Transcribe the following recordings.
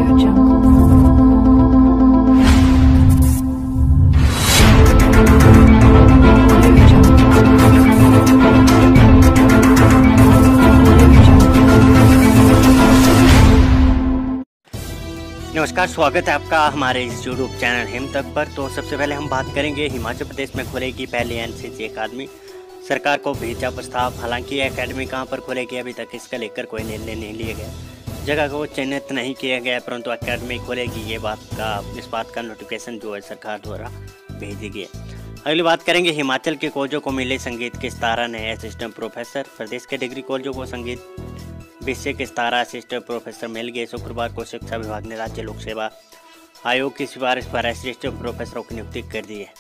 नमस्कार, स्वागत है आपका हमारे इस यूट्यूब चैनल हिम तक पर। तो सबसे पहले हम बात करेंगे हिमाचल प्रदेश में खुलेगी पहली एनसीसी अकादमी। सरकार को भेजा प्रस्ताव, हालांकि यह अकादमी कहां पर खुलेगी अभी तक इसका लेकर कोई निर्णय नहीं लिया गया। जगह को चिन्हित नहीं किया गया, परंतु अकादमी खुलेगी इस बात का नोटिफिकेशन जो है सरकार द्वारा भेजी गई है। अगली बात करेंगे हिमाचल के कॉलेजों को मिले संगीत के 17 नए असिस्टेंट प्रोफेसर। प्रदेश के डिग्री कॉलेजों को संगीत विषय के 17 असिस्टेंट प्रोफेसर मिल गए। शुक्रवार को शिक्षा विभाग ने राज्य लोक सेवा आयोग की सिफारिश पर असिस्टेंट प्रोफेसरों की नियुक्ति कर दी है।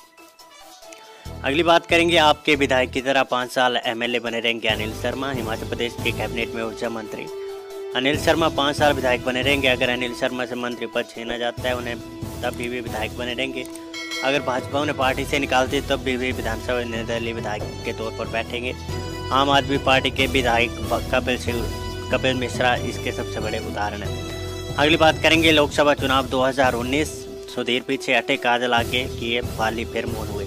अगली बात करेंगे आपके विधायक की तरह 5 साल एमएलए बने रहेंगे अनिल शर्मा। हिमाचल प्रदेश के कैबिनेट में ऊर्जा मंत्री अनिल शर्मा 5 साल विधायक बने रहेंगे। अगर अनिल शर्मा से मंत्री पद छीना जाता है उन्हें तब भी वे विधायक बने रहेंगे। अगर भाजपा उन्हें पार्टी से निकालती है तब भी वे विधानसभा निर्दलीय विधायक के तौर पर बैठेंगे। आम आदमी पार्टी के विधायक कपिल मिश्रा इसके सबसे बड़े उदाहरण हैं। अगली बात करेंगे लोकसभा चुनाव 2019। सुधीर पीछे हटे, काजल आगे किए, बाली फिर मौन हुए।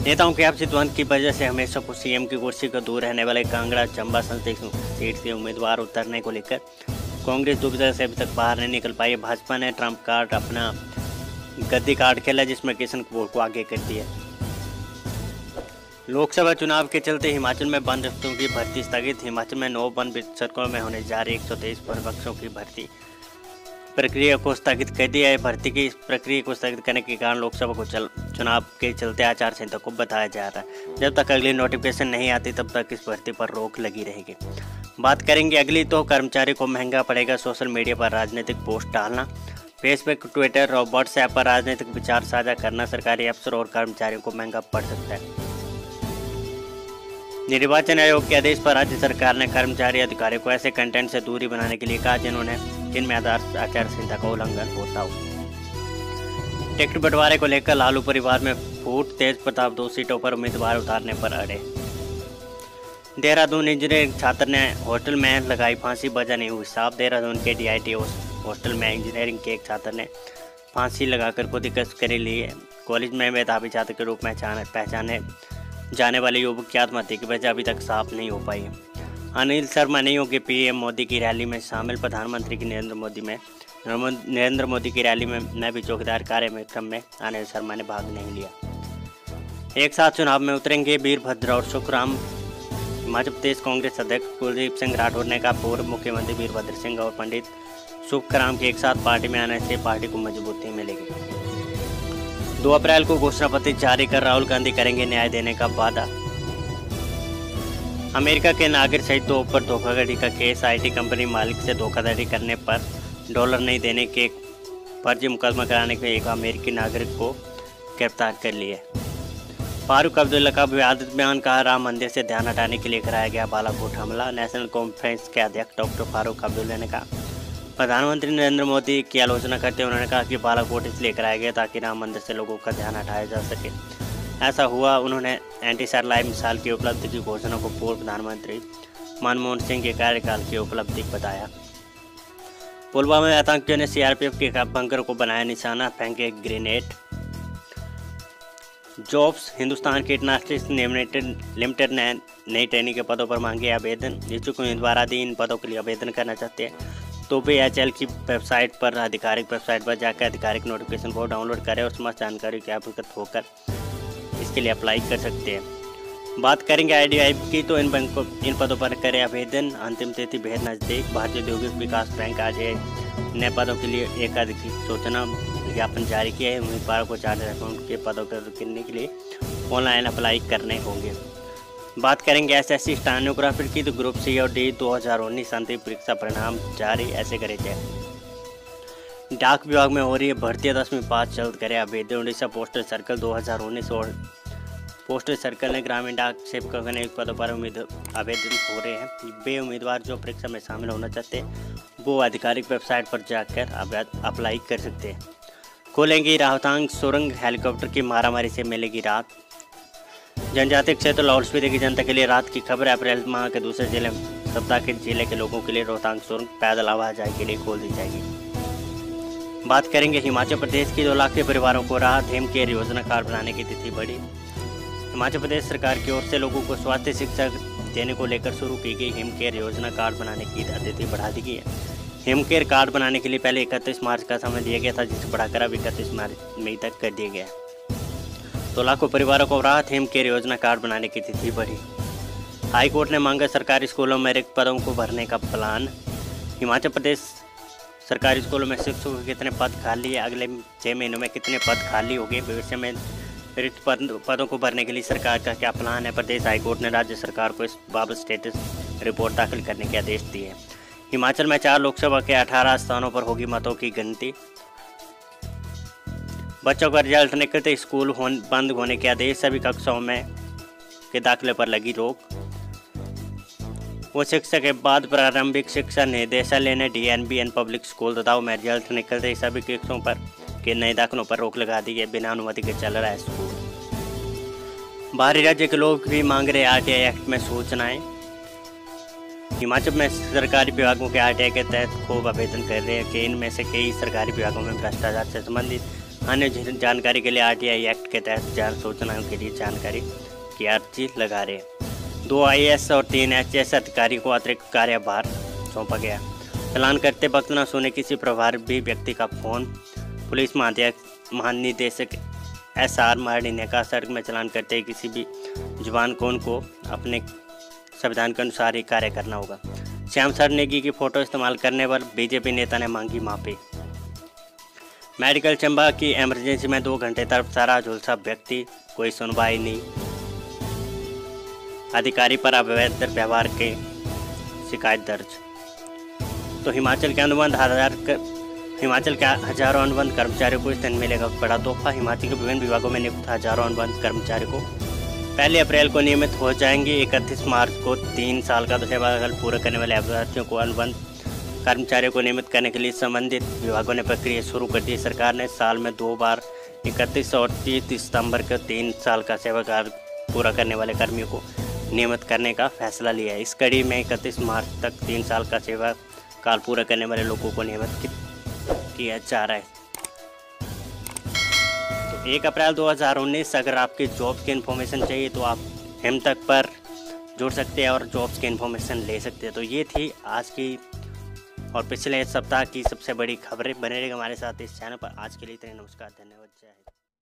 नेताओं के आपसी द्वंद्व की वजह से हमेशा सीएम की कुर्सी को दूर रहने वाले कांगड़ा चंबा संसदीय सीट से उम्मीदवार उतरने को लेकर कांग्रेस दुविधा से अभी तक बाहर नहीं निकल पाई। भाजपा ने ट्रंप कार्ड अपना गद्दी कार्ड खेला, जिसमें किशन कपूर को आगे कर दिया। लोकसभा चुनाव के चलते हिमाचल में वन रक्षकों की भर्ती स्थगित। हिमाचल में 9 वन रक्षकों में होने जा रही 123 वन रक्षकों की भर्ती प्रक्रिया को स्थगित कर दिया है। भर्ती की इस प्रक्रिया को स्थगित करने के कारण लोकसभा को चुनाव के चलते आचार संहिता को बताया जा रहा है। जब तक अगली नोटिफिकेशन नहीं आती तब तक इस भर्ती पर रोक लगी रहेगी। बात करेंगे अगली तो कर्मचारी को महंगा पड़ेगा सोशल मीडिया पर राजनीतिक पोस्ट डालना। फेसबुक, ट्विटर और व्हाट्सएप पर राजनीतिक विचार साझा करना सरकारी अफसर और कर्मचारियों को महंगा पड़ सकता है। निर्वाचन आयोग के आदेश पर राज्य सरकार ने कर्मचारी अधिकारियों को ऐसे कंटेंट से दूरी बनाने के लिए कहा जिनमें आचार संहिता का उल्लंघन होता हो। टिकट बंटवारे को लेकर लालू परिवार में फूट, तेज प्रताप 2 सीटों पर उम्मीदवार उतारने पर अड़े। देहरादून इंजीनियरिंग छात्र ने हॉस्टल में लगाई फांसी, वजह नहीं हुई साफ। देहरादून के DIT हॉस्टल में इंजीनियरिंग के एक छात्र ने फांसी लगाकर खुद ही करी ली है। कॉलेज में मेधावी छात्र के रूप में पहचाने जाने वाले युवक की आत्महत्या की वजह अभी तक साफ नहीं हो पाई है। अनिल शर्मा नहीं होंगे PM मोदी की रैली में शामिल। प्रधानमंत्री की नरेंद्र मोदी की रैली में भी चौकीदार कार्यक्रम में अनिल शर्मा ने भाग नहीं लिया। एक साथ चुनाव में उतरेंगे वीरभद्र और सुखराम। हिमाचल प्रदेश कांग्रेस अध्यक्ष कुलदीप सिंह राठौर ने कहा पूर्व मुख्यमंत्री वीरभद्र सिंह और पंडित सुखराम के एक साथ पार्टी में आने से पार्टी को मजबूती मिलेगी। 2 अप्रैल को घोषणा पत्र जारी कर राहुल गांधी करेंगे न्याय देने का वादा। अमेरिका के नागरिक सहित 2 पर धोखाधड़ी का केस। IT कंपनी मालिक से धोखाधड़ी करने पर डॉलर नहीं देने के फर्जी मुकदमा कराने के एक अमेरिकी नागरिक को गिरफ्तार कर लिया। फारूक अब्दुल्ला का विवादित बयान, कहा राम मंदिर से ध्यान हटाने के लिए कराया गया बालाकोट हमला। नेशनल कॉन्फ्रेंस के अध्यक्ष डॉक्टर फारूक अब्दुल्ला ने कहा प्रधानमंत्री नरेंद्र मोदी की आलोचना करते हुए उन्होंने कहा कि बालाकोट इसलिए कराया गया ताकि राम मंदिर से लोगों का ध्यान हटाया जा सके। ऐसा हुआ। उन्होंने एंटी-सैटेलाइट मिसाइल की उपलब्धि की घोषणा को पूर्व प्रधानमंत्री मनमोहन सिंह के कार्यकाल की उपलब्धि बताया। पुलवामा में आतंकियों ने CRPF के बंकर को बनाया निशाना, फेंके ग्रेनेड। जॉब्स हिंदुस्तान कीटनाशक लिमिटेड ने नई ट्रेनिंग के पदों पर मांगे आवेदन। इच्छुक उम्मीदवार आदि इन पदों के लिए आवेदन करना चाहते हैं तो वे HL की वेबसाइट पर आधिकारिक वेबसाइट पर जाकर आधिकारिक नोटिफिकेशन को डाउनलोड करें और समस्त जानकारी के अवगत होकर इसके लिए अप्लाई कर सकते हैं। बात करेंगे IDIB की तो इन पदों पर करें आवेदन। अंतिम तिथि बेहद नज़दीक। भारतीय औद्योगिक विकास बैंक आज नए पदों के लिए एक अधिकृत सूचना विज्ञापन जारी किया है। उम्मीदवारों को चार्टर्ड अकाउंट के पदों को करने के लिए ऑनलाइन अप्लाई करने होंगे। बात करेंगे SSC स्टेनोग्राफर की तो ग्रुप C और D 2019 अंतिम परीक्षा परिणाम जारी, ऐसे करे जाए। डाक विभाग में हो रही है भर्ती, 10वीं पास जल्द करे आवेदन। उड़ीसा पोस्टल सर्कल 2019 और पोस्टल सर्कल ने ग्रामीण डाक सेवकों के नियुक्त पदों पर आवेदन हो रहे हैं। वे उम्मीदवार जो परीक्षा में शामिल होना चाहते हैं वो आधिकारिक वेबसाइट पर जाकर अप्लाई कर सकते हैं। खोलेंगी रोहतांग सुरंग, हेलीकॉप्टर की मारामारी से मिलेगी राहत। जनजातीय क्षेत्र लाहौल स्पीति की जनता के लिए रात की खबर। अप्रैल माह के दूसरे जिले सप्ताह के जिले के लोगों के लिए रोहतांग सुरंग पैदल आवाजाही के लिए खोल दी जाएगी। बात करेंगे हिमाचल प्रदेश की 2 लाख के परिवारों को राहत हिम केयर योजना कार्ड बनाने की तिथि बढ़ी। हिमाचल प्रदेश सरकार की ओर से लोगों को स्वास्थ्य शिक्षा देने को लेकर शुरू की गई हिम केयर योजना कार्ड बनाने की तिथि बढ़ा दी गई है। हिम केयर कार्ड बनाने के लिए पहले 31 मार्च का समय दिया गया था, जिसे बढ़ाकर अब 31 मई तक कर दिया गया है। 2 लाख परिवारों को राहत हिम केयर योजना कार्ड बनाने की तिथि बढ़ी। हाई कोर्ट ने मांगा सरकारी स्कूलों में रिक्त पदों को भरने का प्लान। हिमाचल प्रदेश सरकारी स्कूलों में शिक्षकों के कितने पद खाली है, अगले 6 महीनों में कितने पद खाली होंगे, भविष्य में रिक्त पदों को भरने के लिए सरकार का क्या प्लान है। प्रदेश हाईकोर्ट ने राज्य सरकार को इस बाबत स्टेटस रिपोर्ट दाखिल करने के आदेश दिए। हिमाचल में 4 लोकसभा के 18 स्थानों पर होगी मतों की गिनती। बच्चों का रिजल्ट निकलते स्कूल बंद होने के आदेश। सभी कक्षाओं में के दाखिले पर लगी रोक। वो शिक्षा के बाद प्रारंभिक शिक्षा निदेशालय ने DNBN पब्लिक स्कूल ददाऊ में रिजल्ट निकलते सभी कक्षाओं पर के नए दाखिलों पर रोक लगा दी है। बिना अनुमति के चल रहा है स्कूल। बाहरी राज्य के लोग भी मांग रहे RTI एक्ट में सूचनाएं। हिमाचल में सरकारी विभागों के RTI के तहत खूब आवेदन कर रहे हैं कि इनमें से कई सरकारी विभागों में भ्रष्टाचार से संबंधित अन्य जानकारी के लिए RTI एक्ट के तहत जान सूचनाओं के लिए जानकारी की अर्जी लगा रहे हैं। 2 IAS और 3 HAS अधिकारी को अतिरिक्त कार्यभार सौंपा गया। चालान करते वक्त न सुने किसी प्रभावी व्यक्ति का फोन। पुलिस महानिदेशक SR मार्डी ने कहा सड़क में चालान करते किसी भी जुबान कौन को अपने संविधान के अनुसार ही कार्य करना होगा। श्याम सर नेगी की फोटो इस्तेमाल करने पर BJP नेता ने मांगी माफी। मेडिकल चंबा की इमरजेंसी में 2 घंटे तक सारा झुलसा व्यक्ति, कोई सुनवाई नहीं। अधिकारी पर अवैध व्यवहार के शिकायत दर्ज। तो हिमाचल के हजारों अनुबंध कर्मचारियों को इस दिन मिलेगा बड़ा तोहफा। हिमाचल के विभिन्न विभागों में नियुक्त हजारों अनुबंध कर्मचारियों को 1 अप्रैल को नियमित हो जाएंगे। 31 मार्च को 3 साल का सेवाकाल पूरा करने वाले अभ्यर्थियों को अनुबंध कर्मचारियों को नियमित करने के लिए संबंधित विभागों ने प्रक्रिया शुरू कर दी। सरकार ने साल में 2 बार 31 और 30 सितंबर को 3 साल का सेवाकाल पूरा करने वाले कर्मियों को नियमित करने का फैसला लिया है। इस कड़ी में 31 मार्च तक 3 साल का सेवा काल पूरा करने वाले लोगों को नियमित किया जा रहा है। तो 1 अप्रैल 2019 अगर आपकी जॉब्स की इन्फॉर्मेशन चाहिए तो आप हिम तक पर जुड़ सकते हैं और जॉब्स की इन्फॉर्मेशन ले सकते हैं। तो ये थी आज की और पिछले सप्ताह की सबसे बड़ी खबरें। बने रहेगा हमारे साथ इस चैनल पर। आज के लिए इतने, नमस्कार, धन्यवाद, जय हिंद।